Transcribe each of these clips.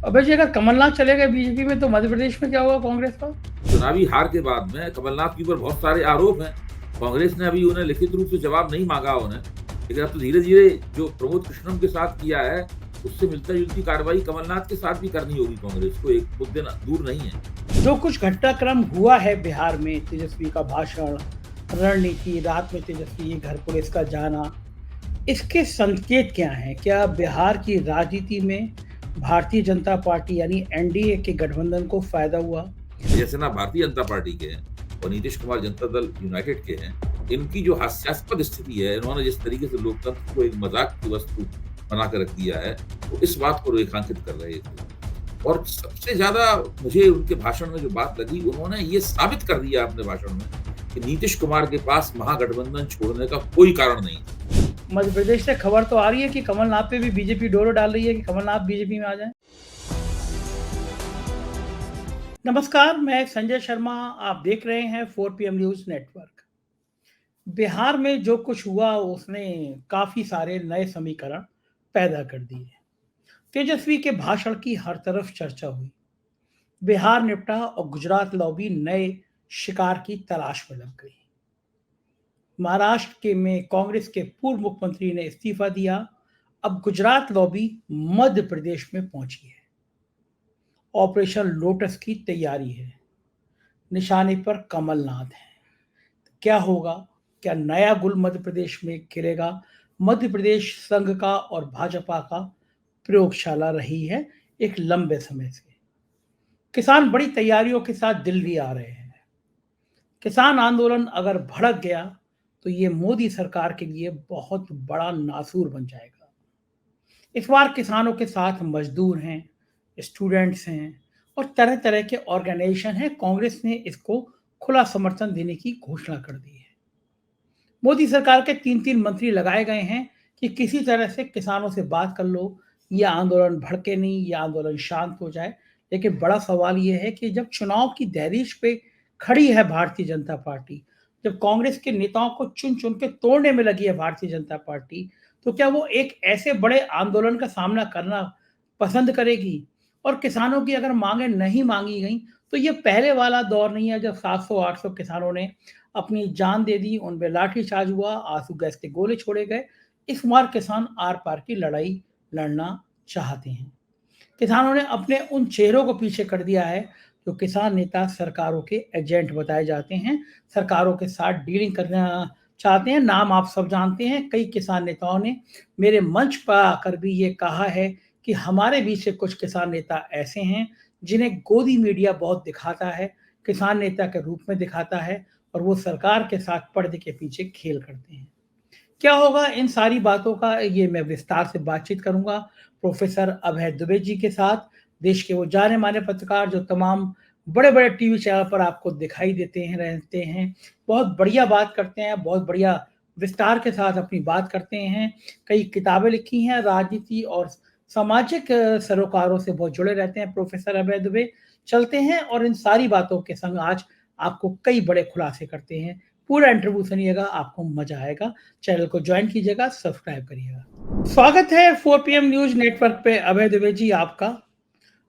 अबे जी, अगर कमलनाथ चले गए बीजेपी में तो मध्य प्रदेश में क्या होगा कांग्रेस का? चुनावी हार के बाद में कमलनाथ के ऊपर बहुत सारे आरोप हैं। कांग्रेस ने अभी उन्हें लिखित रूप से जवाब नहीं मांगा उन्हें, लेकिन अब तो धीरे धीरे जो प्रमोद कृष्णम के साथ किया है उससे मिलता जुलती कार्रवाई कमलनाथ के साथ भी करनी होगी कांग्रेस को। एक मुद्दे दूर नहीं है। जो कुछ घटनाक्रम हुआ है बिहार में, तेजस्वी का भाषण, रणनीति, रात में तेजस्वी घर पुलिस का जाना, इसके संकेत क्या हैं? क्या बिहार की राजनीति में भारतीय जनता पार्टी यानी एनडीए के गठबंधन को फायदा हुआ? जैसे ना भारतीय जनता पार्टी के हैं और नीतीश कुमार जनता दल यूनाइटेड के हैं, इनकी जो हास्यास्पद स्थिति है, इन्होंने जिस तरीके से लोकतंत्र को एक मजाक की वस्तु बनाकर रख दिया है, वो इस बात को रेखांकित कर रहे थे। और सबसे ज्यादा मुझे उनके भाषण में जो बात लगी, उन्होंने ये साबित कर दिया अपने भाषण में कि नीतीश कुमार के पास महागठबंधन छोड़ने का कोई कारण नहीं। मध्य प्रदेश से खबर तो आ रही है कि कमलनाथ पे भी बीजेपी डोरो डाल रही है कि कमलनाथ बीजेपी में आ जाए। नमस्कार, मैं संजय शर्मा। आप देख रहे हैं 4 PM न्यूज नेटवर्क। बिहार में जो कुछ हुआ उसने काफी सारे नए समीकरण पैदा कर दिए। तेजस्वी के भाषण की हर तरफ चर्चा हुई। बिहार निपटा और गुजरात लॉबी नए शिकार की तलाश में लग गई। महाराष्ट्र के में कांग्रेस के पूर्व मुख्यमंत्री ने इस्तीफा दिया। अब गुजरात लॉबी मध्य प्रदेश में पहुंची है। ऑपरेशन लोटस की तैयारी है। निशाने पर कमलनाथ है। क्या होगा? क्या नया गुल मध्य प्रदेश में खिलेगा? मध्य प्रदेश संघ का और भाजपा का प्रयोगशाला रही है एक लंबे समय से। किसान बड़ी तैयारियों के साथ दिल्ली आ रहे हैं। किसान आंदोलन अगर भड़क गया तो ये मोदी सरकार के लिए बहुत बड़ा नासूर बन जाएगा। इस बार किसानों के साथ मजदूर हैं, स्टूडेंट्स हैं और तरह तरह के ऑर्गेनाइजेशन हैं। कांग्रेस ने इसको खुला समर्थन देने की घोषणा कर दी है। मोदी सरकार के 3-3 मंत्री लगाए गए हैं कि किसी तरह से किसानों से बात कर लो, ये आंदोलन भड़के नहीं, ये आंदोलन शांत हो जाए। लेकिन बड़ा सवाल ये है कि जब चुनाव की दहलीज पे खड़ी है भारतीय जनता पार्टी, जब कांग्रेस के नेताओं को चुन चुन के तोड़ने में लगी है भारतीय जनता पार्टी, तो क्या वो एक ऐसे बड़े आंदोलन का सामना करना पसंद करेगी? और किसानों की अगर मांगे नहीं मांगी गई तो ये पहले वाला दौर नहीं है जब 700-800 किसानों ने अपनी जान दे दी, उन पे लाठीचार्ज हुआ, आंसू गैस के गोले छोड़े गए। इस बार किसान आर पार की लड़ाई लड़ना चाहते हैं। किसानों ने अपने उन चेहरों को पीछे कर दिया है जो किसान नेता सरकारों के एजेंट बताए जाते हैं, सरकारों के साथ डीलिंग करना चाहते हैं। नाम आप सब जानते हैं। कई किसान नेताओं ने मेरे मंच पर आकर भी ये कहा है कि हमारे बीच से कुछ किसान नेता ऐसे हैं जिन्हें गोदी मीडिया बहुत दिखाता है, किसान नेता के रूप में दिखाता है और वो सरकार के साथ पर्दे के पीछे खेल करते हैं। क्या होगा इन सारी बातों का, ये मैं विस्तार से बातचीत करूंगा प्रोफेसर अभय दुबे जी के साथ। देश के वो जाने माने पत्रकार जो तमाम बड़े बड़े टीवी चैनल पर आपको दिखाई देते हैं, रहते हैं, बहुत बढ़िया बात करते हैं, बहुत बढ़िया विस्तार के साथ अपनी बात करते हैं। कई किताबें लिखी हैं, राजनीति और सामाजिक सरोकारों से बहुत जुड़े रहते हैं प्रोफेसर अभय दुबे। चलते हैं और इन सारी बातों के संग आज आपको कई बड़े खुलासे करते हैं। पूरा इंटरव्यू सुनिएगा, आपको मजा आएगा। चैनल को ज्वाइन कीजिएगा, सब्सक्राइब करिएगा। स्वागत है 4 PM न्यूज नेटवर्क पे अभय दुबे जी आपका।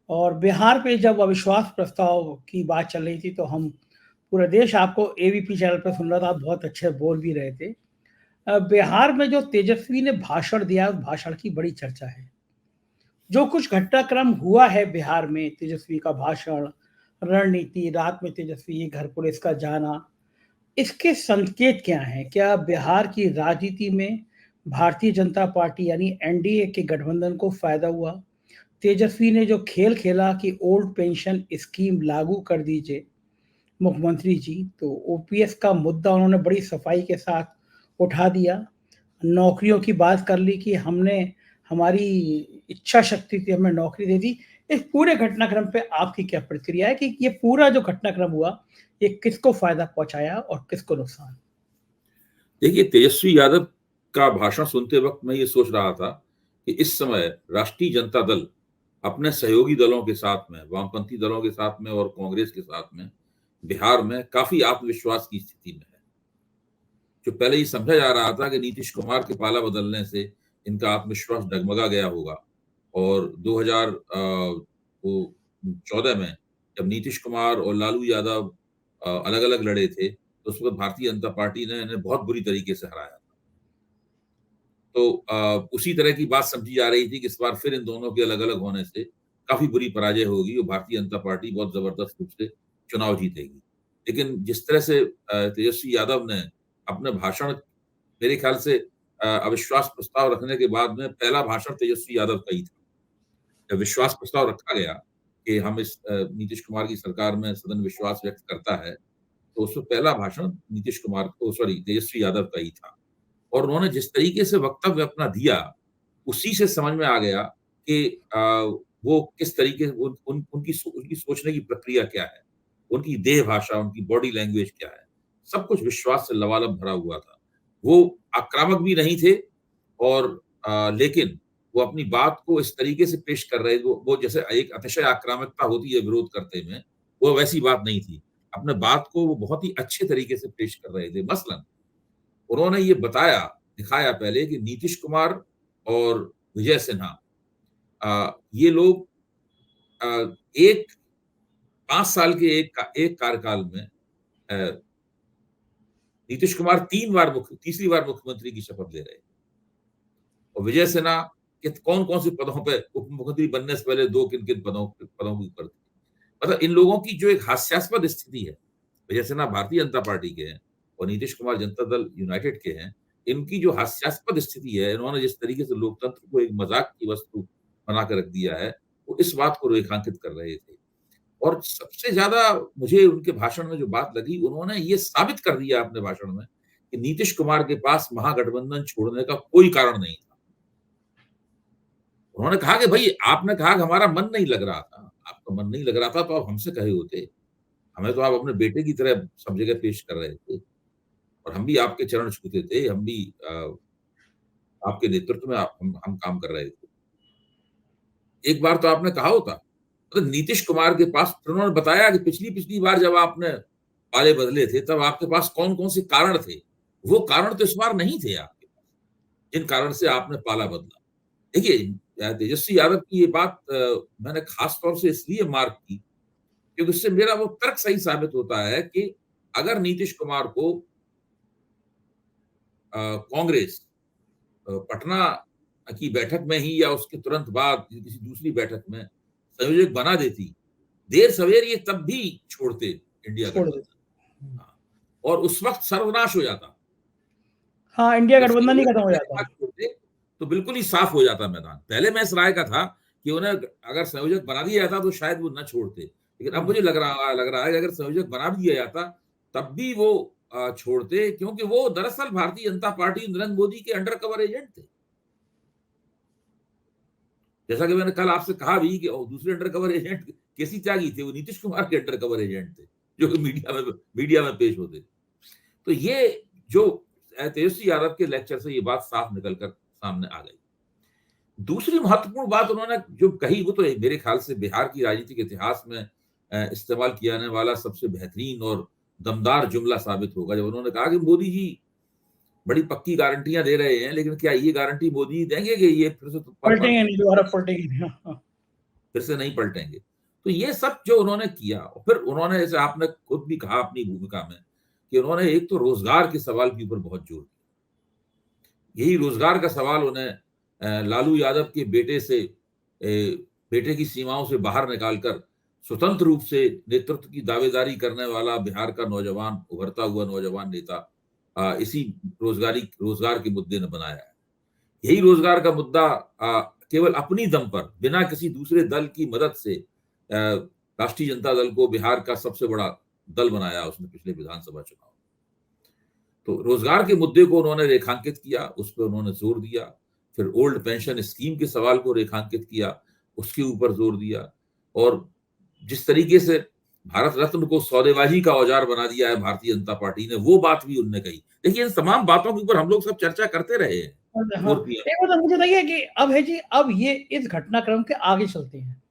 और बिहार पे जब अविश्वास प्रस्ताव की बात चल रही थी तो हम पूरा देश आपको एबीपी चैनल पर सुन रहा था, आप बहुत अच्छे बोल भी रहे थे। बिहार में जो तेजस्वी ने भाषण दिया, उस भाषण की बड़ी चर्चा है। जो कुछ घटनाक्रम हुआ है बिहार में, तेजस्वी का भाषण, रणनीति, रात में तेजस्वी घर पुलिस का जाना, इसके संकेत क्या हैं? क्या बिहार की राजनीति में भारतीय जनता पार्टी यानी एनडीए के गठबंधन को फायदा हुआ? तेजस्वी ने जो खेल खेला कि ओल्ड पेंशन स्कीम लागू कर दीजिए मुख्यमंत्री जी, तो ओपीएस का मुद्दा उन्होंने बड़ी सफाई के साथ उठा दिया। नौकरियों की बात कर ली कि हमने, हमारी इच्छा शक्ति थी, हमें नौकरी दे दी। इस पूरे घटनाक्रम पे आपकी क्या प्रतिक्रिया है कि ये पूरा जो घटनाक्रम हुआ, ये किसको फायदा पहुंचाया और किसको नुकसान? देखिए, तेजस्वी यादव का भाषण सुनते वक्त मैं ये सोच रहा था कि इस समय राष्ट्रीय जनता दल अपने सहयोगी दलों के साथ में, वामपंथी दलों के साथ में और कांग्रेस के साथ में बिहार में काफी आत्मविश्वास की स्थिति में है। जो पहले ये समझा जा रहा था कि नीतीश कुमार के पाला बदलने से इनका आत्मविश्वास डगमगा गया होगा और 2000 वो 14 में जब नीतीश कुमार और लालू यादव अलग-अलग लड़े थे, तो उस वक़्त भारतीय जनता पार्टी ने इन्हें बहुत बुरी तरीके से हराया। तो उसी तरह की बात समझी जा रही थी कि इस बार फिर इन दोनों के अलग-अलग होने से काफ़ी बुरी पराजय होगी और भारतीय जनता पार्टी बहुत ज़बरदस्त रूप से चुनाव जीतेगी। लेकिन जिस तरह से तेजस्वी यादव ने अपने भाषण, मेरे ख्याल से अविश्वास प्रस्ताव रखने के बाद में पहला भाषण तेजस्वी यादव का ही था। जब विश्वास प्रस्ताव रखा गया कि हम इस नीतीश कुमार की सरकार में सदन विश्वास व्यक्त करता है, तो उसमें पहला भाषण नीतीश कुमार को सॉरी तेजस्वी यादव का ही था। और उन्होंने जिस तरीके से वक्तव्य अपना दिया, उसी से समझ में आ गया कि वो किस तरीके से उनकी सोचने की प्रक्रिया क्या है, उनकी देह भाषा, उनकी बॉडी लैंग्वेज क्या है, सब कुछ विश्वास से लबालब भरा हुआ था। वो आक्रामक भी नहीं थे और लेकिन वो अपनी बात को इस तरीके से पेश कर रहे, वो जैसे एक अतिशय आक्रामकता होती है विरोध करते में, वो वैसी बात नहीं थी। अपने बात को वो बहुत ही अच्छे तरीके से पेश कर रहे थे। मसलन उन्होंने ये बताया, दिखाया पहले कि नीतीश कुमार और विजय सिन्हा ये लोग एक 5 साल के एक कार्यकाल में नीतीश कुमार तीसरी बार मुख्यमंत्री की शपथ ले रहे हैं और विजय सिन्हा के कौन-कौन से पदों पे उप मुख्यमंत्री बनने से पहले 2 किन-किन पदों के ऊपर थे। मतलब इन लोगों की जो एक हास्यास्पद स्थिति है, विजय सिन्हा भारतीय जनता पार्टी के हैं और नीतीश कुमार जनता दल यूनाइटेड के हैं। इनकी जो हास्यास्पद स्थिति है, इन्होंने जिस तरीके से लोकतंत्र को एक मज़ाक की वस्तु बना के रख दिया है, वो इस बात को रेखांकित कर रहे थे। और सबसे ज़्यादा मुझे उनके भाषण में जो बात लगी, उन्होंने ये साबित कर दिया अपने भाषण में कि नीतीश कुमार के पास महागठबंधन छोड़ने का कोई कारण नहीं था। उन्होंने कहा कि भई आपने कहा कि हमारा मन नहीं लग रहा था। आपका मन नहीं लग रहा था तो आप हमसे कहे होते। हमें तो आप अपने बेटे की तरह सब जगह पेश कर रहे थे और हम भी आपके चरण छूते थे, हम भी आपके नेतृत्व में हम काम कर रहे थे। एक बार तो आपने कहा होता, मतलब नीतीश कुमार के पास फिर उन्होंने बताया कि पिछली बार जब आपने पाले बदले थे, तब आपके पास कौन-कौन से कारण थे। वो कारण तो इस बार नहीं थे आपके पास, जिन कारण से आपने पाला बदला। देखिए तेजस्वी यादव की ये बात मैंने खास तौर से इसलिए मार्क की, क्योंकि उससे मेरा वो तर्क सही साबित होता है कि अगर नीतीश कुमार को कांग्रेस पटना की बैठक में ही या उसके तुरंत बाद किसी दूसरी बैठक में संयोजक बना देती, देर सवेर ये तब भी छोड़ते इंडिया छोड़ गठबंधन। देते। हाँ, और उस वक़्त सर्वनाश हो जाता। हाँ, इंडिया जब गठबंधन ही संयोजक खत्म हो बनने के जाता। बाद छोड़ते, तो बिल्कुल ही साफ हो जाता मैदान। पहले मैं इस राय का था कि उन्हें अगर संयोजक बना दिया जाता तो शायद वो ना छोड़ते। लेकिन अब मुझे लग रहा है कि अगर संयोजक बना भी दिया जाता, तब भी वो छोड़ते, क्योंकि वो दरअसल भारतीय जनता पार्टी नरेंद्र मोदी के अंडर कवर एजेंट थे। जैसा कि मैंने कल आपसे कहा भी कि दूसरे अंडर कवर एजेंट केसी त्यागी थे, वो नीतीश कुमार के अंडर कवर एजेंट थे, जो कि मीडिया में पेश होते। तो ये जो तेजस्वी यादव के लेक्चर से ये बात साफ निकल कर सामने आ गई। दूसरी महत्वपूर्ण बात उन्होंने जो कही, वो तो मेरे ख्याल से बिहार की राजनीतिक इतिहास में इस्तेमाल किया जाने वाला सबसे बेहतरीन और दमदार जुमला साबित होगा, जब उन्होंने कहा कि मोदी जी बड़ी पक्की गारंटियां दे रहे हैं, लेकिन क्या ये गारंटी मोदी देंगे कि ये फिर से पलटेंगे नहीं, दोबारा पलटेंगे नहीं। हाँ, फिर से नहीं पलटेंगे? तो ये सब जो उन्होंने किया, फिर उन्होंने, जैसे आपने खुद भी कहा अपनी भूमिका में, कि उन्होंने एक तो रोजगार के सवाल के ऊपर बहुत जोर दिया। यही रोजगार का सवाल उन्हें लालू यादव के बेटे की सीमाओं से बाहर निकालकर स्वतंत्र रूप से नेतृत्व की दावेदारी करने वाला बिहार का नौजवान, उभरता हुआ नौजवान नेता इसी रोजगार के मुद्दे ने बनाया है। यही रोजगार का मुद्दा केवल अपनी दम पर, बिना किसी दूसरे दल की मदद से राष्ट्रीय जनता दल को बिहार का सबसे बड़ा दल बनाया उसने पिछले विधानसभा चुनाव। तो रोजगार के मुद्दे को उन्होंने रेखांकित किया, उस पर उन्होंने जोर दिया। फिर ओल्ड पेंशन स्कीम के सवाल को रेखांकित किया, उसके ऊपर जोर दिया। और जिस तरीके से भारत रत्न को सौदेबाजी का औजार बना दिया है भारतीय जनता पार्टी ने, वो बात भी उन्होंने कही। देखिए, इन तमाम बातों के ऊपर हम लोग सब चर्चा करते रहे हैं। हाँ, एक बात मुझे बताइए कि अब है जी, अब ये इस घटनाक्रम के आगे चलते हैं।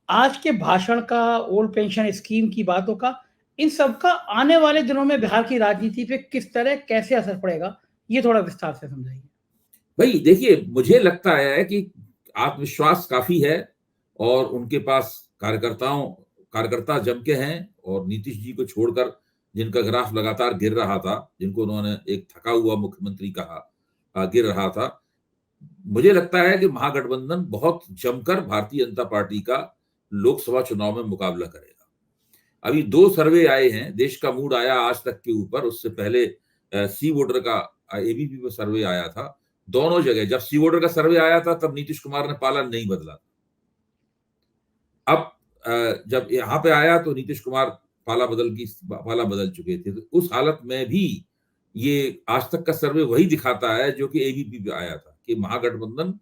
आज के भाषण का, ओल्ड पेंशन स्कीम की बातों का, इन सब का आने वाले दिनों में बिहार की राजनीति पे किस तरह, कैसे असर पड़ेगा, ये थोड़ा विस्तार से समझाइए। देखिए, मुझे लगता है कि आत्मविश्वास काफी है और उनके पास कार्यकर्ता जम के हैं, और नीतीश जी को छोड़कर जिनका ग्राफ लगातार गिर रहा था, जिनको उन्होंने एक थका हुआ मुख्यमंत्री कहा, गिर रहा था। मुझे लगता है कि महागठबंधन बहुत जमकर भारतीय जनता पार्टी का लोकसभा चुनाव में मुकाबला करेगा। अभी 2 सर्वे आए हैं, देश का मूड आया आज तक के ऊपर। उससे पहले सी वोटर का एबीपी पे सर्वे आया था। दोनों जगह जब सी वोटर का सर्वे आया था तब नीतीश कुमार ने पाला नहीं बदला। अब जब यहाँ पे आया तो नीतीश कुमार पाला बदल चुके थे। तो उस हालत में भी ये आज तक का सर्वे वही दिखाता है जो कि एबीपी पे आया था, कि महागठबंधन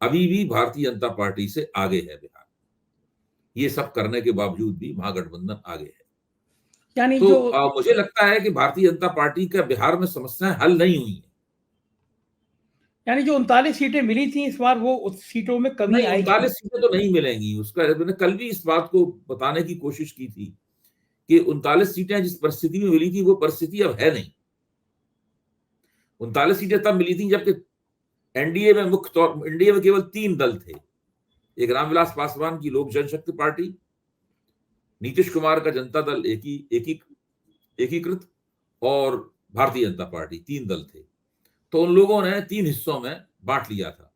अभी भी भारतीय जनता पार्टी से आगे है बिहार। ये सब करने के बावजूद भी महागठबंधन आगे है। यानी तो जो मुझे लगता है कि भारतीय जनता पार्टी का बिहार में समस्याएं हल नहीं हुई है। यानी जो 39 सीटें मिली थी इस बार, वो उस सीटों में कमी नहीं, आएगी। 39 सीटें तो नहीं मिलेंगी। उसका मैंने कल भी इस बात को बताने की कोशिश की थी कि 39 सीटें जिस परिस्थिति में मिली थी वो परिस्थिति अब है नहीं। 39 सीटें तब मिली थी जबकि एनडीए में एनडीए में केवल 3 दल थे। एक रामविलास पासवान की लोक जनशक्ति पार्टी, नीतीश कुमार का जनता दल एकीकृत, और भारतीय जनता पार्टी, 3 दल थे। तो उन लोगों ने 3 हिस्सों में बांट लिया था।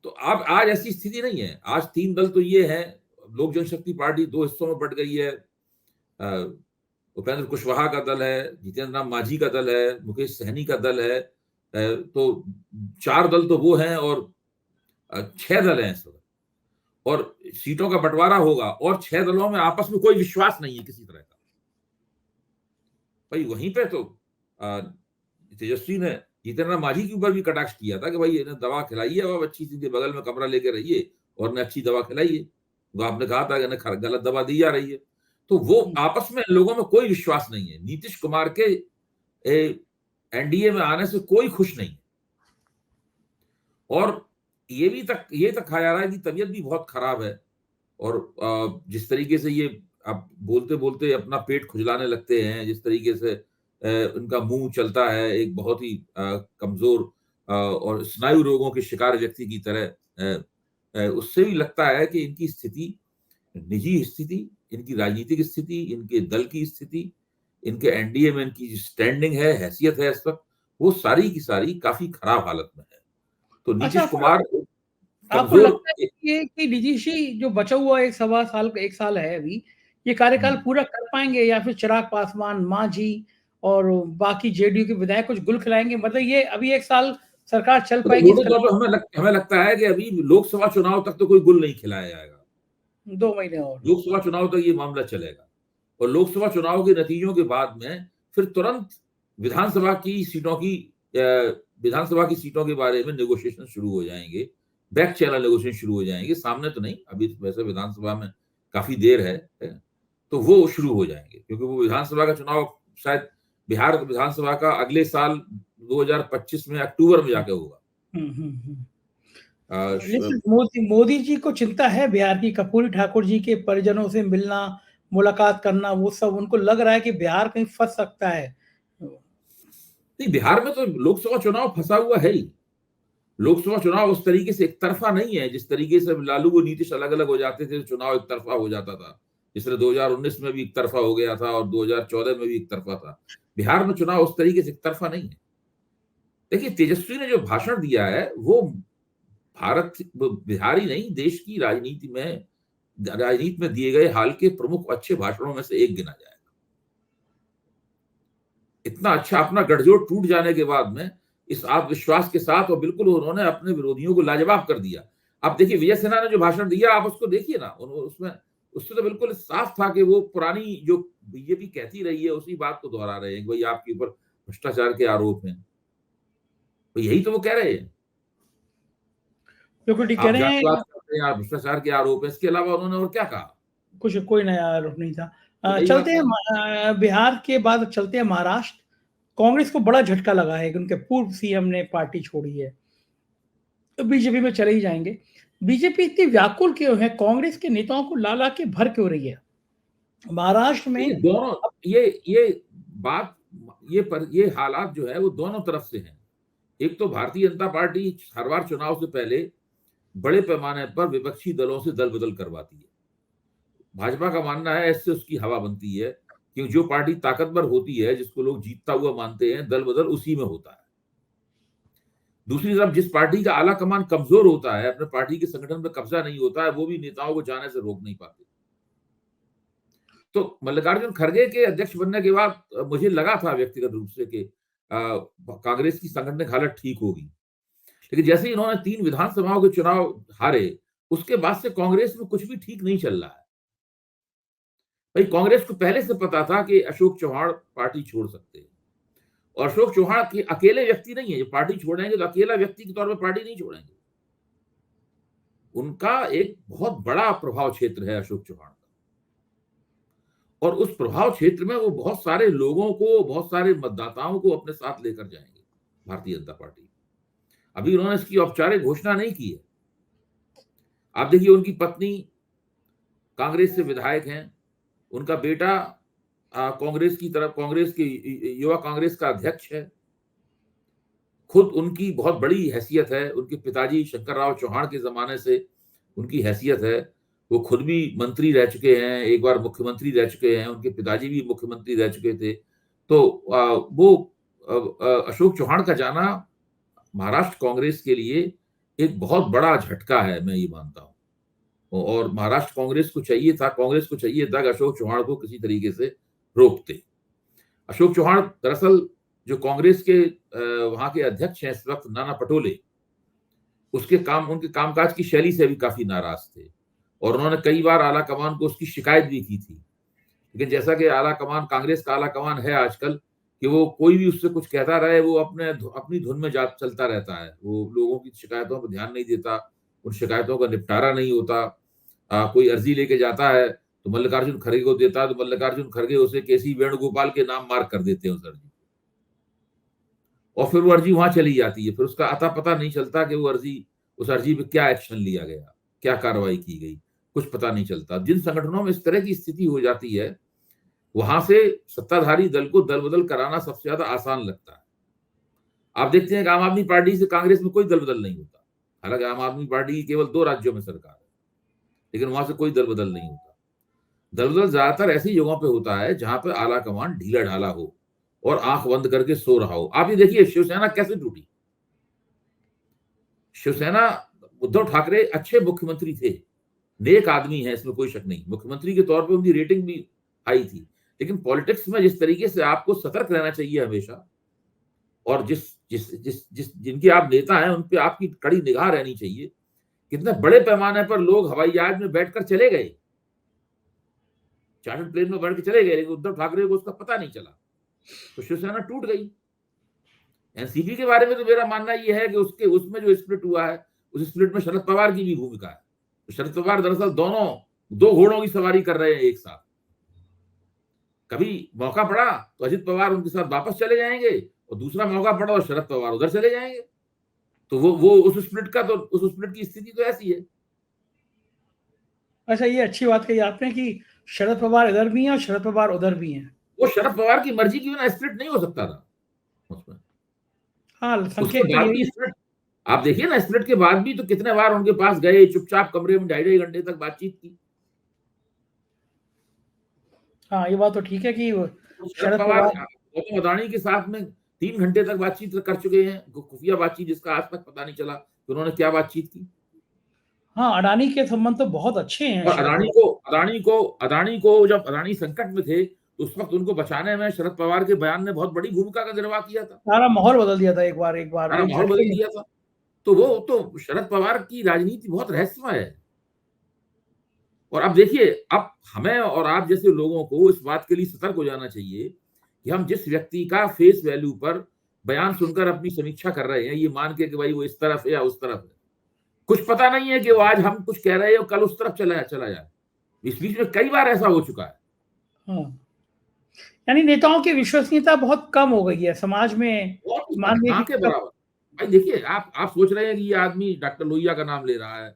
तो अब आज ऐसी स्थिति नहीं है। आज 3 दल तो ये है, लोक जनशक्ति पार्टी 2 हिस्सों में बट गई है। उपेंद्र कुशवाहा का दल है, जितेंद्र राम मांझी का दल है, मुकेश सहनी का दल है। तो 4 दल तो वो हैं, और 6 दल हैं इस वक्त, और सीटों का बंटवारा होगा, और 6 दलों में आपस में कोई विश्वास नहीं है किसी तरह का। भाई वहीं पे तो तेजस्वी ने जितेंद्र मांझी के ऊपर भी कटाक्ष किया था कि भाई इन्हें दवा खिलाइए, और अच्छी चीजें बगल में कमरा लेके रहिए और इन्हें अच्छी दवा खिलाइए। वो आपने कहा था कि इन्हें गलत दवा दी जा रही है। तो वो आपस में लोगों में कोई विश्वास नहीं है। नीतीश कुमार के एनडीए में आने से कोई खुश नहीं है। और ये तक कहा जा रहा है कि तबीयत भी बहुत खराब है, और जिस तरीके से ये अब बोलते बोलते अपना पेट खुजलाने लगते हैं, जिस तरीके से उनका मुंह चलता है एक बहुत ही कमजोर और स्नायु रोगों के शिकार व्यक्ति की तरह, उससे भी लगता है कि इनकी स्थिति, निजी स्थिति, इनकी राजनीतिक स्थिति, इनके दल की स्थिति, इनके एनडीए में इनकी स्टैंडिंग है, हैसियत है इस वक्त, वो सारी की सारी काफी खराब हालत में है। तो अच्छा, नीतीश कुमार आपको कमजोर। लगता है कि ये कि नीतीश जी जो बचा हुआ 1 साल है अभी, ये कार्यकाल पूरा कर पाएंगे, या फिर चिराग पासवान, मांझी और बाकी जेडीयू के विधायक कुछ गुल खिलाएंगे? मतलब ये अभी 1 साल सरकार चल तो पाएगी मोटे इसका? तौर पर हमें लगता है कि अभी लोकसभा चुनाव तक तो कोई गुल नहीं खिलाया जाएगा। 2 महीने और। लोकसभा चुनाव तक ये मामला चलेगा, और लोकसभा चुनाव के नतीजों के बाद में फिर तुरंत विधानसभा की सीटों की विधानसभा की सीटों के बारे में नेगोशिएशन शुरू हो जाएंगे। बैक चैनल नेगोशिएशन शुरू हो जाएंगे, सामने तो नहीं। अभी वैसे विधानसभा में काफी देर है, तो वो शुरू हो जाएंगे, क्योंकि वो विधानसभा का चुनाव शायद बिहार विधानसभा का अगले साल 2025 में अक्टूबर में जाके होगा। लेकिन मोदी जी को चिंता है बिहार की? कर्पूरी ठाकुर जी के परिजनों से मिलना, मुलाकात करना, वो सब उनको लग रहा है कि बिहार कहीं फंस सकता है। नहीं, बिहार में तो लोकसभा चुनाव फंसा हुआ है ही। लोकसभा चुनाव उस तरीके से एक तरफा नहीं है, जिस तरीके से लालू और नीतीश अलग अलग हो जाते थे, चुनाव एक तरफा हो जाता था। जिससे 2019 में भी एक तरफा हो गया था, और 2014 में भी एक तरफा था। बिहार में चुनाव उस तरीके से एक तरफा नहीं है। देखिए, तेजस्वी ने जो भाषण दिया है वो बिहारी नहीं, देश की राजनीति में दिए गए हाल के प्रमुख अच्छे भाषणों में से एक गिना जाएगा। इतना अच्छा, अपना गठजोड़ टूट जाने के बाद में इस आत्मविश्वास के साथ, और बिल्कुल उन्होंने अपने विरोधियों को लाजवाब कर दिया। आप देखिए, विजय सिन्हा ने जो भाषण दिया, आप उसको देखिए ना, उसमें उससे तो बिल्कुल साफ था कि वो पुरानी जो बीजेपी कहती रही है उसी बात को दोहरा रहे हैं कि भाई आपके ऊपर भ्रष्टाचार के आरोप हैं। तो यही तो वो कह रहे हैं। बिल्कुल ठीक कह आप रहे हैं। जातिवाद करते हैं, आप भ्रष्टाचार के आरोप है, इसके अलावा उन्होंने और क्या कहा? कुछ कोई नया आरोप नहीं था। यही बात चलते है। हैं बिहार के बाद, चलते हैं महाराष्ट्र। कांग्रेस को बड़ा झटका लगा है कि उनके पूर्व सीएम ने पार्टी छोड़ी है, तो बीजेपी में चले ही जाएंगे। बीजेपी इतनी व्याकुल क्यों है? कांग्रेस के नेताओं को ला ला के भर क्यों रही है महाराष्ट्र में? दोनों बात ये हालात जो है वो दोनों तरफ से हैं। एक तो भारतीय जनता पार्टी हर बार चुनाव से पहले बड़े पैमाने पर विपक्षी दलों से दल बदल करवाती है। भाजपा का मानना है इससे उसकी हवा बनती है, क्योंकि जो पार्टी ताकतवर होती है, जिसको लोग जीतता हुआ मानते हैं, दल बदल उसी में होता है। दूसरी तरफ जिस पार्टी का आला कमान कमजोर होता है, अपने पार्टी के संगठन पर कब्जा नहीं होता है, वो भी नेताओं को जाने से रोक नहीं पाते। तो मल्लिकार्जुन खड़गे के अध्यक्ष बनने के बाद मुझे लगा था व्यक्तिगत रूप से कि कांग्रेस की सांगठनिक हालत ठीक होगी। लेकिन जैसे ही इन्होंने 3 विधानसभाओं के चुनाव हारे, उसके बाद से कांग्रेस में कुछ भी ठीक नहीं चल रहा है। भाई कांग्रेस को पहले से पता था कि अशोक चौहान पार्टी छोड़ सकते हैं, और अशोक चौहान के अकेले व्यक्ति नहीं है, जो पार्टी छोड़ेंगे तो अकेला व्यक्ति के तौर पर पार्टी नहीं छोड़ेंगे। उनका एक बहुत बड़ा प्रभाव क्षेत्र है अशोक चौहान का, और उस प्रभाव क्षेत्र में वो बहुत सारे लोगों को, बहुत सारे मतदाताओं को अपने साथ लेकर जाएंगे, भारतीय जनता पार्टी। अभी उन्होंने इसकी औपचारिक घोषणा नहीं की है। आप देखिए, उनकी पत्नी कांग्रेस से विधायक हैं, उनका बेटा कांग्रेस की तरफ, कांग्रेस के युवा कांग्रेस का अध्यक्ष है। खुद उनकी बहुत बड़ी हैसियत है, उनके पिताजी शंकरराव चौहान के जमाने से उनकी हैसियत है। वो खुद भी मंत्री रह चुके हैं, एक बार मुख्यमंत्री रह चुके हैं, उनके पिताजी भी मुख्यमंत्री रह चुके थे। तो वो अशोक चौहान का जाना महाराष्ट्र कांग्रेस के लिए एक बहुत बड़ा झटका है, मैं ये मानता हूँ। और महाराष्ट्र कांग्रेस को चाहिए था कि अशोक चौहान को किसी तरीके से रोकते। अशोक चौहान दरअसल जो कांग्रेस के वहां के अध्यक्ष हैं इस वक्त, नाना पटोले, उनके कामकाज की शैली से भी काफी नाराज थे, और उन्होंने कई बार आला कमान को उसकी शिकायत भी की थी। लेकिन जैसा कि आला कमान, कांग्रेस का आला कमान है आजकल, कि वो कोई भी उससे कुछ कहता रहे, वो अपनी धुन में चलता रहता है। वो लोगों की शिकायतों पर ध्यान नहीं देता, उन शिकायतों का निपटारा नहीं होता। कोई अर्जी लेके जाता है तो मल्लिकार्जुन खड़गे को देता है, तो मल्लिकार्जुन खड़गे उसे केसी वेणुगोपाल के नाम मार्क कर देते हैं उस अर्जी, और फिर वो अर्जी वहां चली जाती है। फिर उसका अता पता नहीं चलता कि उस अर्जी पे क्या एक्शन लिया गया, क्या कार्रवाई की गई, कुछ पता नहीं चलता। जिन संगठनों में इस तरह की स्थिति हो जाती है, वहां से सत्ताधारी दल को दल बदल कराना सबसे ज्यादा आसान लगता है। आप देखते हैं कि आम आदमी पार्टी से कांग्रेस में कोई दल बदल नहीं होता। हालांकि आम आदमी पार्टी की केवल 2 राज्यों में सरकार है, लेकिन वहां से कोई दल बदल नहीं होता। दल बदल ज्यादातर ऐसी जगहों पे होता है जहां पे आला कमान ढीला ढाला हो और आंख बंद करके सो रहा हो। आप ये देखिए, शिवसेना कैसे टूटी। शिवसेना, उद्धव ठाकरे अच्छे मुख्यमंत्री थे, नेक आदमी है, इसमें कोई शक नहीं, मुख्यमंत्री के तौर पे उनकी रेटिंग भी हाई थी। लेकिन पॉलिटिक्स में जिस तरीके से आपको सतर्क रहना चाहिए हमेशा, और जिस जिस जिस जिस जिनके आप नेता हैं उन पे आपकी कड़ी निगाह रहनी चाहिए, कितने बड़े पैमाने पर लोग हवाई जहाज में बैठकर चले गए, चार्टर्ड प्लेन में बैठ के चले गए, लेकिन उद्धव ठाकरे को उसका पता नहीं चला, तो शिवसेना टूट गई। एनसीपी के बारे में तो मेरा मानना यह है कि उसमें जो स्प्लिट हुआ है, उस स्प्लिट में शरद पवार की भी भूमिका है। तो शरद पवार दरअसल दोनों 2 घोड़ों की सवारी कर रहे हैं एक साथ। कभी मौका पड़ा तो अजित पवार उनके साथ वापस चले जाएंगे, और दूसरा मौका पड़ा और शरद पवार उधर चले जाएंगे। तो वो उस स्प्लिट की स्थिति तो ऐसी है। अच्छा, ये अच्छी बात कही आपने कि शरद पवार इधर भी हैं और शरद पवार उधर भी हैं। वो शरद पवार की मर्जी की बिना स्प्लिट नहीं हो सकता था उसमें। हाँ, उसके संकेत तो बाद यही भी है। स्प्लिट, आप देखिए ना, स्प्लिट के बाद भी तो कितने बार उनके पास गए, चुपचाप कमरे में 2.5 घंटे तक बातचीत की। हाँ, ये बात तो ठीक है कि शरद शरद पवार पवार, गौतम अदानी के साथ में 3 घंटे तक बातचीत कर चुके हैं, खुफिया बातचीत, जिसका आज तक पता नहीं चला कि उन्होंने क्या बातचीत की। हाँ, अडानी के संबंध तो बहुत अच्छे हैं और शरद पवार। अदानी को जब अदानी संकट में थे, तो उस वक्त उनको बचाने में शरद पवार के बयान ने बहुत बड़ी भूमिका का निर्वाह किया था। सारा माहौल बदल दिया था एक बार सारा एक माहौल झटके बदल में। दिया था। तो वो तो शरद पवार की राजनीति बहुत रहस्यमय है। और अब देखिए, अब हमें और आप जैसे लोगों को इस बात के लिए सतर्क हो जाना चाहिए कि हम जिस व्यक्ति का फेस वैल्यू पर बयान सुनकर अपनी समीक्षा कर रहे हैं, ये मान के कि भाई वो इस तरफ है या उस तरफ है, कुछ पता नहीं है कि वो आज हम कुछ कह रहे हैं और कल उस तरफ चला जाए। इस बीच में कई बार ऐसा हो चुका है। हाँ, यानी नेताओं की विश्वसनीयता बहुत कम हो गई है समाज में। बहुत ऊपर, माननीय ना कि के बराबर। भाई देखिए, आप सोच रहे हैं कि ये आदमी डॉक्टर लोहिया का नाम ले रहा है,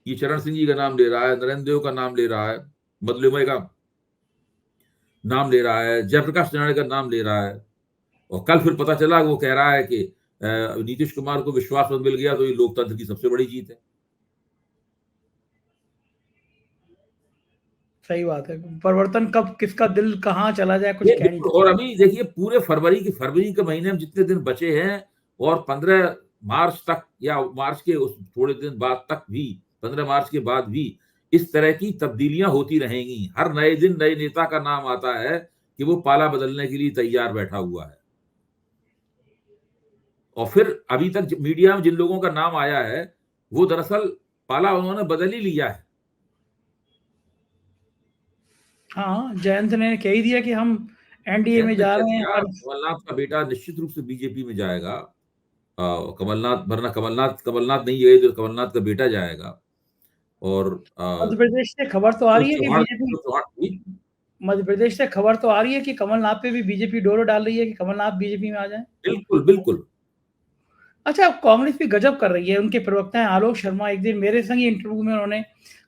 ये चरण सिंह जी का नाम ले रहा है, नरेंद्र देव का नाम ले रहा है, मदलुमय का नाम ले रहा है, जयप्रकाश नारायण का नाम ले रहा है, और कल फिर पता चला वो कह रहा है कि नीतीश कुमार को विश्वास मत मिल गया तो ये लोकतंत्र की सबसे बड़ी जीत है। सही बात है। परिवर्तन कब किसका दिल कहाँ चला जाए कुछ कह नहीं और सकते। अभी देखिए पूरे फरवरी के महीने में जितने दिन बचे हैं और 15 मार्च तक या मार्च के उस थोड़े दिन बाद तक भी, 15 मार्च के बाद भी इस तरह की तब्दीलियां होती रहेंगी। हर नए दिन नए नेता का नाम आता है कि वो पाला बदलने के लिए तैयार बैठा हुआ है। और फिर अभी तक मीडिया में जिन लोगों का नाम आया है वो दरअसल पाला उन्होंने बदल ही लिया है। हाँ, जयंत ने कह ही दिया कि हम एनडीए में जयंत ने जा कह रहे हैं दिया और कमलनाथ का बेटा निश्चित रूप से बीजेपी में जाएगा। कमलनाथ, वरना कमलनाथ नहीं गए तो कमलनाथ का बेटा जाएगा। और मध्य प्रदेश से खबर तो आ रही है कि बीजेपी, जो चौहान जी, मध्य प्रदेश से खबर तो आ रही है कि कमलनाथ पे भी बीजेपी डोरो डाल रही है कि कमलनाथ बीजेपी में आ जाए। बिल्कुल बिल्कुल। अच्छा, कांग्रेस भी गजब कर रही है। उनके प्रवक्ता हैं आलोक शर्मा, एक दिन मेरे संग ही इंटरव्यू में उन्होंने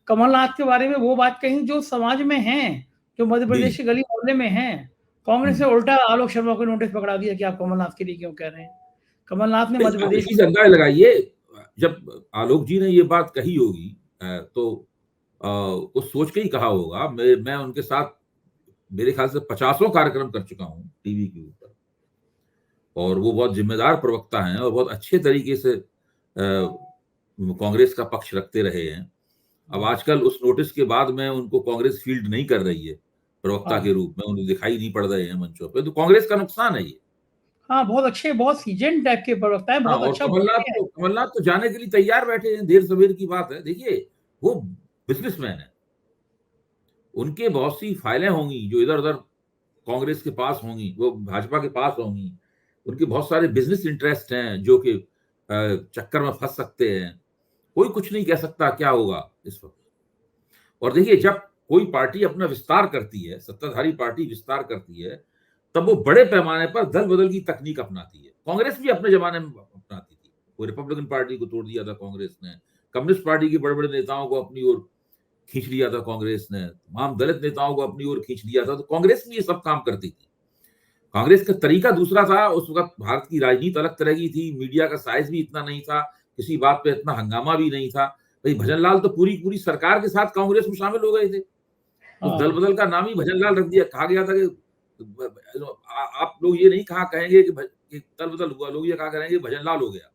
कमलनाथ के बारे में वो बात कही जो समाज में है, जो मध्य जी, प्रदेश के गली मोहल्ले में है। कांग्रेस ने हम्म। उल्टा आलोक शर्मा को नोटिस पकड़ा दिया कि आप कमलनाथ के लिए क्यों कह रहे हैं। कमलनाथ ने नहीं, मध्य आप प्रदेश इसी से अंदाजा लगाइए, जब आलोक जी ने ये बात कही होगी तो वो सोच के ही कहा होगा। मैं उनके साथ मेरे ख्याल से 50 कार्यक्रम कर चुका हूँ टीवी के ऊपर, और वो बहुत जिम्मेदार प्रवक्ता हैं और बहुत अच्छे तरीके से कांग्रेस का पक्ष रखते रहे हैं। अब आजकल उस नोटिस के बाद में उनको कांग्रेस फील्ड नहीं कर रही है प्रवक्ता हाँ, के रूप में, उन्हें दिखाई नहीं पड़ रहे हैं मंचों पे, तो कांग्रेस का नुकसान है ये। हाँ, बहुत अच्छे, बहुत सीजन टाइप के प्रवक्ता है, हाँ, बहुत और अच्छा बोलते हैं। कमलनाथ तो जाने के लिए तैयार बैठे हैं, देर सवेर की बात है। देखिए वो बिजनेसमैन है, उनके बहुत सी फाइलें होंगी जो इधर उधर कांग्रेस के पास होंगी, वो भाजपा के पास होंगी। उनके बहुत सारे बिजनेस इंटरेस्ट हैं जो कि चक्कर में फंस सकते हैं। कोई कुछ नहीं कह सकता क्या होगा इस वक्त। और देखिए जब कोई पार्टी अपना विस्तार करती है, सत्ताधारी पार्टी विस्तार करती है, तब वो बड़े पैमाने पर दल बदल की तकनीक अपनाती है। कांग्रेस भी अपने जमाने में अपनाती थी। वो रिपब्लिकन पार्टी को तोड़ दिया था कांग्रेस ने, कम्युनिस्ट पार्टी के बड़े बड़े नेताओं को अपनी ओर खींच लिया था कांग्रेस ने, तमाम दलित नेताओं को अपनी ओर खींच लिया था। तो कांग्रेस भी ये सब काम करती थी। कांग्रेस का तरीका दूसरा था। उस वक्त भारत की राजनीति अलग तरह की थी, मीडिया का साइज भी इतना नहीं था, किसी बात पे इतना हंगामा भी नहीं था। भाई भजनलाल तो पूरी पूरी सरकार के साथ कांग्रेस में शामिल हो गए थे। उस दल हाँ, बदल का नाम ही भजनलाल रख दिया। कहा गया था कि आप लोग ये नहीं कहा कहेंगे कि दल बदल हुआ, लोग ये कहा करेंगे भजनलाल हो गया।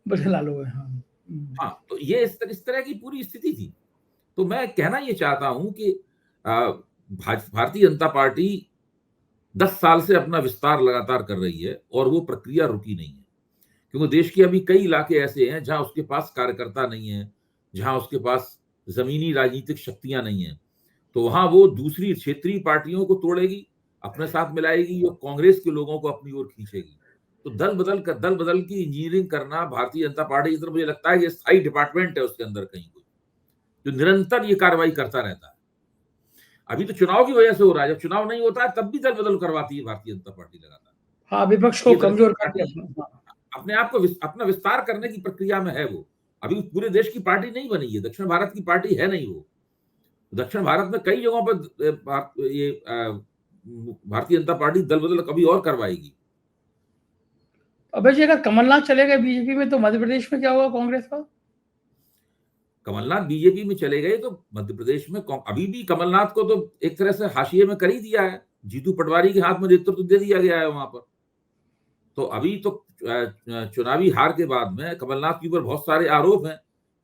बड़े लालू है, हाँ। हाँ, तो ये इस तरह की पूरी स्थिति थी। तो मैं कहना ये चाहता हूं कि भारतीय जनता पार्टी 10 साल से अपना विस्तार लगातार कर रही है और वो प्रक्रिया रुकी नहीं है, क्योंकि देश के अभी कई इलाके ऐसे हैं जहां उसके पास कार्यकर्ता नहीं है, जहां उसके पास जमीनी राजनीतिक शक्तियां नहीं है। तो वहां वो दूसरी क्षेत्रीय पार्टियों को तोड़ेगी, अपने साथ मिलाएगी और कांग्रेस के लोगों को अपनी ओर खींचेगी। तो दल बदल की इंजीनियरिंग करना भारतीय जनता पार्टी की तरफ, मुझे लगता है कि स्थायी डिपार्टमेंट है उसके अंदर कहीं कोई, जो निरंतर ये कार्रवाई करता रहता है। अभी तो चुनाव की वजह से हो रहा है, जब चुनाव नहीं होता है तब भी दल बदल करवाती है भारतीय जनता पार्टी लगातार। हाँ, विपक्ष को ये दरअसल कमजोर करके पार्टी अपना, हाँ। अपने आप को अपना विस्तार करने की प्रक्रिया में है। वो अभी पूरे देश की पार्टी नहीं बनी है, दक्षिण भारत की पार्टी है नहीं वो। दक्षिण भारत में कई जगहों पर ये भारतीय जनता पार्टी दल बदल कभी और करवाएगी। अबे जी, अगर कमलनाथ चले गए बीजेपी में तो मध्य प्रदेश में क्या होगा कांग्रेस का? कमलनाथ बीजेपी में चले गए तो मध्य प्रदेश में अभी भी कमलनाथ को तो एक तरह से हाशिए में कर ही दिया है। जीतू पटवारी के हाथ में नेतृत्व दे दिया गया है वहां पर। तो अभी तो चुनावी हार के बाद में कमलनाथ के ऊपर बहुत सारे आरोप हैं।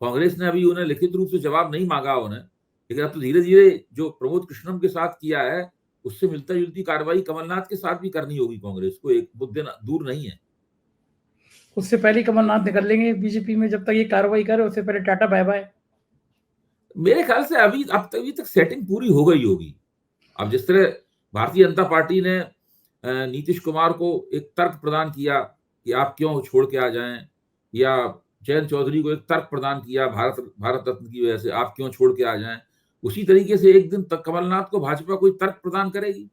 कांग्रेस ने अभी उन्हें लिखित रूप से जवाब नहीं मांगा उन्हें, लेकिन अब तो धीरे धीरे जो प्रमोद कृष्णम के साथ किया है उससे मिलता जुलती कार्रवाई कमलनाथ के साथ भी करनी होगी कांग्रेस को, एक दिन दूर नहीं है। उससे पहले ही कमलनाथ निकल लेंगे बीजेपी में, जब तक ये कार्रवाई करे उससे पहले टाटा बाय बाय। मेरे ख्याल से अभी तक सेटिंग पूरी हो गई होगी। अब जिस तरह भारतीय जनता पार्टी ने नीतीश कुमार को एक तर्क प्रदान किया कि आप क्यों छोड़ के आ जाएं, या जयंत चौधरी को एक तर्क प्रदान किया भारत रत्न की वजह से आप क्यों छोड़ के आ जाएं, उसी तरीके से एक दिन तक कमलनाथ को भाजपा कोई तर्क प्रदान करेगी।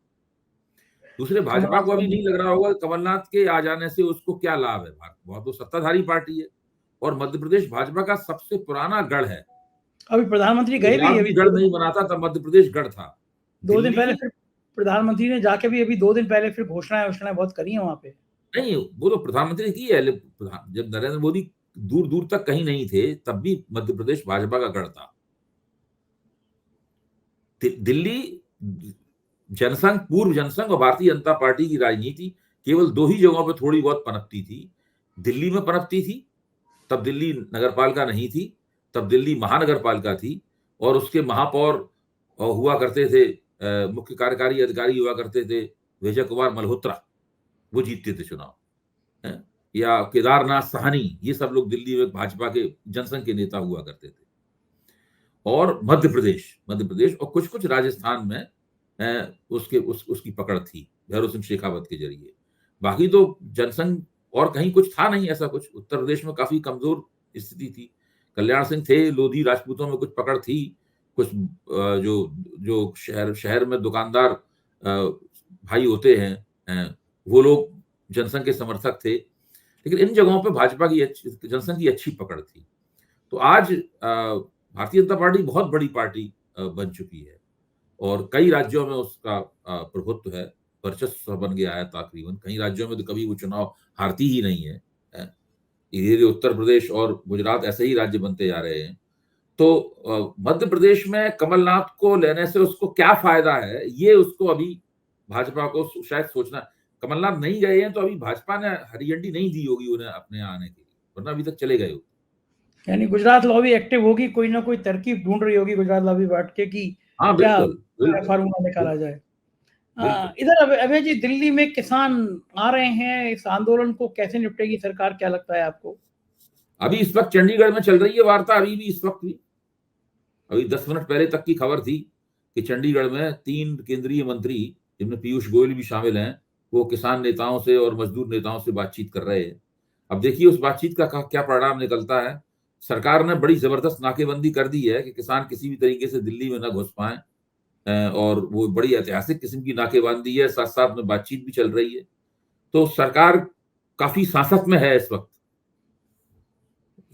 दूसरे भाजपा को कमलनाथ अभी नहीं लग रहा होगा कमलनाथ के आ जाने से उसको क्या लाभ है। वह तो सत्ताधारी पार्टी है और मध्य प्रदेश भाजपा का सबसे पुराना गढ़ है। अभी प्रधानमंत्री गए भी गुजरात अभी भी गढ़ नहीं बना था तब मध्य प्रदेश गढ़ था। 2 दिन दिल्ली पहले फिर प्रधानमंत्री ने जाके भी अभी 2 दिन पहले फिर घोषणाएं बहुत करी है वहां पे। नहीं, वो तो प्रधानमंत्री ने की है, जब नरेंद्र मोदी दूर-दूर तक कहीं नहीं थे, तब भी मध्य प्रदेश भाजपा का गढ़ था। दिल्ली जनसंघ, पूर्व जनसंघ और भारतीय जनता पार्टी की राजनीति केवल 2 ही जगहों पे थोड़ी बहुत पनपती थी। दिल्ली में पनपती थी, तब दिल्ली नगरपालिका नहीं थी, तब दिल्ली महानगरपालिका थी और उसके महापौर हुआ करते थे, मुख्य कार्यकारी अधिकारी हुआ करते थे विजय कुमार मल्होत्रा, वो जीतते थे चुनाव, हैं? या केदारनाथ साहनी, ये सब लोग दिल्ली में भाजपा के जनसंघ के नेता हुआ करते थे। और मध्य प्रदेश और कुछ-कुछ राजस्थान में उसकी पकड़ थी, भैरों सिंह शेखावत के ज़रिए। बाकी तो जनसंघ और कहीं कुछ था नहीं ऐसा कुछ। उत्तर प्रदेश में काफ़ी कमज़ोर स्थिति थी। कल्याण सिंह थे, लोधी राजपूतों में कुछ पकड़ थी, कुछ जो जो शहर में दुकानदार भाई होते हैं, वो लोग जनसंघ के समर्थक थे। लेकिन इन जगहों पे भाजपा की जनसंघ की अच्छी पकड़ थी। तो आज भारतीय जनता पार्टी बहुत बड़ी पार्टी बन चुकी है और कई राज्यों में उसका प्रभुत्व है, वर्चस्व बन गया है तकरीबन। कई राज्यों में तो कभी वो चुनाव हारती ही नहीं है। धीरे-धीरे उत्तर प्रदेश और गुजरात ऐसे ही राज्य बनते जा रहे हैं। तो मध्य प्रदेश में कमलनाथ को लेने से उसको क्या फ़ायदा है, ये उसको अभी भाजपा को शायद सोचना। कमलनाथ नहीं गए हैं तो अभी भाजपा ने हरी झंडी नहीं दी होगी उन्हें अपने यहाँ आने के लिए, वरना अभी तक चले गए होते। यानी गुजरात लॉबी एक्टिव होगी, कोई ना कोई तरकीब ढूँढ रही होगी गुजरात लॉबी बैठ के कि हाँ, क्या बिल्कुल। फार्मूला निकाला जाए। बिल्कुल। इधर अभय जी, दिल्ली में किसान आ रहे हैं, इस आंदोलन को कैसे निपटेगी सरकार, क्या लगता है आपको? अभी इस वक़्त चंडीगढ़ में चल रही है वार्ता, अभी भी इस वक़्त भी। अभी 10 मिनट पहले तक की खबर थी कि चंडीगढ़ में 3 केंद्रीय मंत्री, जिनमें पीयूष गोयल भी शामिल हैं, वो किसान नेताओं से और मजदूर नेताओं से बातचीत कर रहे हैं। अब देखिए उस बातचीत का क्या परिणाम निकलता है। सरकार ने बड़ी ज़बरदस्त नाकेबंदी कर दी है कि किसान किसी भी तरीके से दिल्ली में ना घुस पाएँ, और वो बड़ी ऐतिहासिक किस्म की नाकेबंदी है, साथ-साथ में बातचीत भी चल रही है। तो सरकार काफ़ी सासत में है इस वक़्त।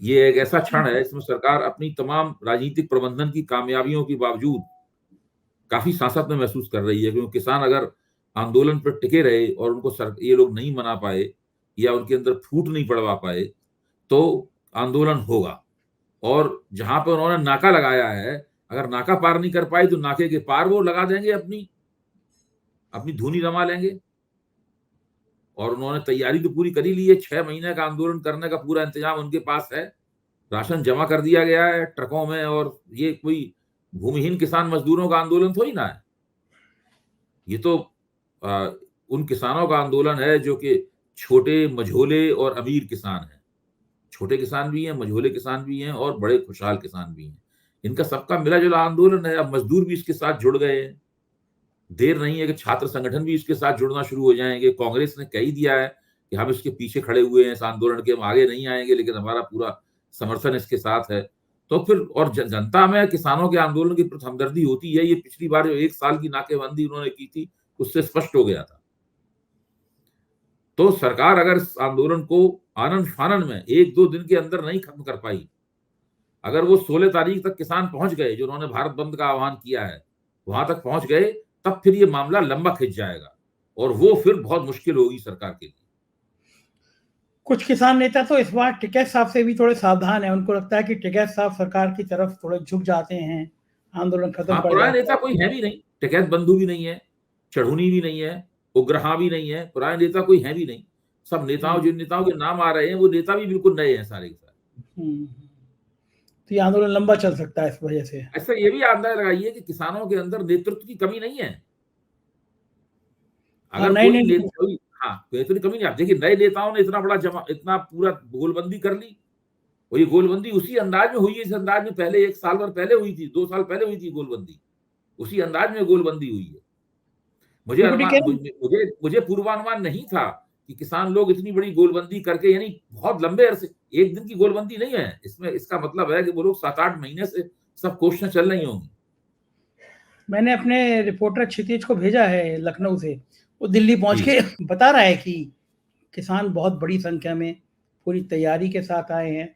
ये एक ऐसा क्षण है इसमें सरकार अपनी तमाम राजनीतिक प्रबंधन की कामयाबियों के बावजूद काफ़ी सासत में महसूस कर रही है, क्योंकि किसान अगर आंदोलन पर टिके रहे और उनको ये लोग नहीं मना पाए या उनके अंदर फूट नहीं पड़वा पाए, तो आंदोलन होगा। और जहाँ पे उन्होंने नाका लगाया है, अगर नाका पार नहीं कर पाए तो नाके के पार वो लगा देंगे, अपनी धुनी रमा लेंगे। और उन्होंने तैयारी तो पूरी कर ही ली है, 6 महीने का आंदोलन करने का पूरा इंतजाम उनके पास है। राशन जमा कर दिया गया है ट्रकों में, और ये कोई भूमिहीन किसान मजदूरों का आंदोलन थोड़ी ना है। ये तो उन किसानों का आंदोलन है जो कि छोटे, मझोले और अमीर किसान हैं। छोटे किसान भी हैं, मझोले किसान भी हैं और बड़े खुशहाल किसान भी हैं। इनका सबका मिला-जुला आंदोलन है। अब मजदूर भी इसके साथ जुड़ गए हैं। देर नहीं है कि छात्र संगठन भी इसके साथ जुड़ना शुरू हो जाएँगे। कांग्रेस ने कह ही दिया है कि हम इसके पीछे खड़े हुए हैं इस आंदोलन के, हम आगे नहीं आएँगे, लेकिन हमारा पूरा समर्थन इसके साथ है। तो फिर और जनता में किसानों के आंदोलन के प्रति हमदर्दी होती है। ये पिछली बार जो 1 साल की नाकेबंदी उन्होंने की थी, उससे स्पष्ट हो गया था। तो सरकार अगर इस आंदोलन को आनन-फानन में 1-2 दिन के अंदर नहीं खत्म कर पाई, अगर वो 16 तारीख तक किसान पहुँच गए, जो उन्होंने भारत बंद का आह्वान किया है, वहाँ तक पहुँच गए, तब फिर ये मामला लंबा खिंच जाएगा और वो फिर बहुत मुश्किल होगी सरकार के लिए। कुछ किसान नेता तो इस बार टिकैत साहब से भी थोड़े सावधान हैं। उनको लगता है कि टिकैत साहब सरकार की तरफ थोड़े झुक जाते हैं, आंदोलन खत्म हाँ, पड़ पुराने जाता नेता है। कोई है भी नहीं, टिकैत बंधु भी नहीं है, चढ़ूनी भी नहीं है, उग्रहा भी नहीं है, पुराने नेता कोई है भी नहीं। सब नेताओं, हुँ, जिन नेताओं के नाम आ रहे हैं, वो नेता भी बिल्कुल नए हैं सारे के सारे। हुँ। तो ये आंदोलन लंबा चल सकता है इस वजह से। ऐसा ये भी अंदाजा लगाइए कि किसानों के अंदर नेतृत्व की कमी नहीं है। हाँ, अगर कोई नए-नए कोई हाँ, नेतृत्व की कमी नहीं। आप देखिए नए नेताओं ने इतना पूरा गोलबंदी कर ली, और ये गोलबंदी उसी अंदाज में हुई है, इस अंदाज में पहले 1 साल भर पहले हुई थी, 2 साल पहले हुई थी गोलबंदी। उसी अंदाज में गोलबंदी हुई है। डिप्टी कह मुझे पूर्वानुमान नहीं था कि किसान लोग इतनी बड़ी गोलबंदी करके, यानी बहुत लंबे अरसे, 1 दिन की गोलबंदी नहीं है। इसमें इसका मतलब है कि वो लोग 7-8 महीने से सब कोशिशें चल रही होंगी। मैंने अपने रिपोर्टर क्षितिज को भेजा है लखनऊ से। वो दिल्ली पहुँच जी। के बता रहा है कि किसान बहुत बड़ी संख्या में पूरी तैयारी के साथ आए हैं।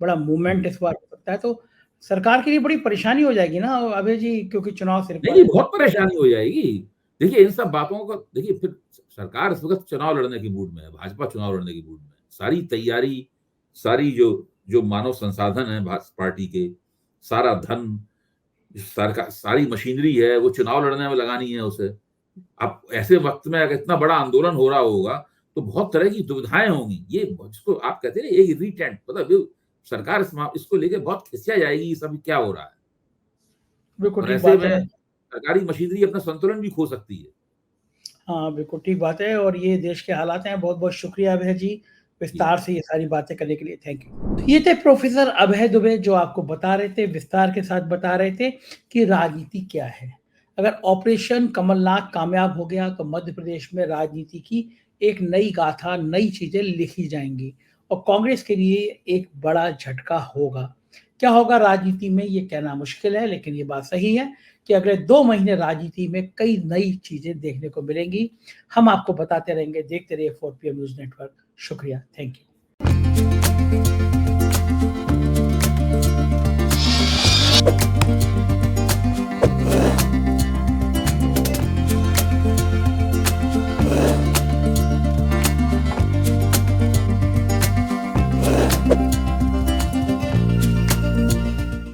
बड़ा मूवमेंट हुँ। इस बार हो सकता है, तो सरकार के लिए बड़ी परेशानी हो जाएगी ना अभय जी, क्योंकि चुनाव सिर नहीं, पर नहीं, है। बहुत परेशानी हो जाएगी। देखिए इन सब बातों को देखिए फिर सरकार इस वक़्त चुनाव लड़ने की मूड में है, भाजपा चुनाव लड़ने की मूड में है। सारी तैयारी, सारी जो जो मानव संसाधन है पार्टी के, सारा धन, सारी मशीनरी है, वो चुनाव लड़ने में लगानी है उसे। अब ऐसे वक़्त में अगर इतना बड़ा आंदोलन हो रहा होगा, तो बहुत तरह की दुविधाएँ होंगी। ये जिसको आप कहते हैं ना एक इरिटेंट मतलब ये सरकार इसको लेके बहुत खिसिया जाएगी, ये सब क्या हो रहा है? बिल्कुल और ठीक ऐसे बात में है। सरकारी मशीनरी अपना संतुलन भी खो सकती है। हाँ, बिल्कुल ठीक बात है और ये देश के हालात हैं। बहुत-बहुत शुक्रिया अभय जी, जी। विस्तार से ये सारी बातें करने के लिए। Thank you. तो ये थे प्रोफ़ेसर अभय दुबे जो आपको बता रहे थे, विस्तार के साथ बता रहे थे कि राजनीति क्या है। अगर ऑपरेशन कमलनाथ कामयाब हो गया तो मध्य प्रदेश में राजनीति की एक नई गाथा, नई चीज़ें लिखी जाएँगी और कांग्रेस के लिए एक बड़ा झटका होगा। क्या होगा राजनीति में ये कहना मुश्किल है, लेकिन ये बात सही है कि अगले 2 महीने राजनीति में कई नई चीज़ें देखने को मिलेंगी। हम आपको बताते रहेंगे, देखते रहिए 4 पीएम न्यूज़ नेटवर्क। शुक्रिया, थैंक यू।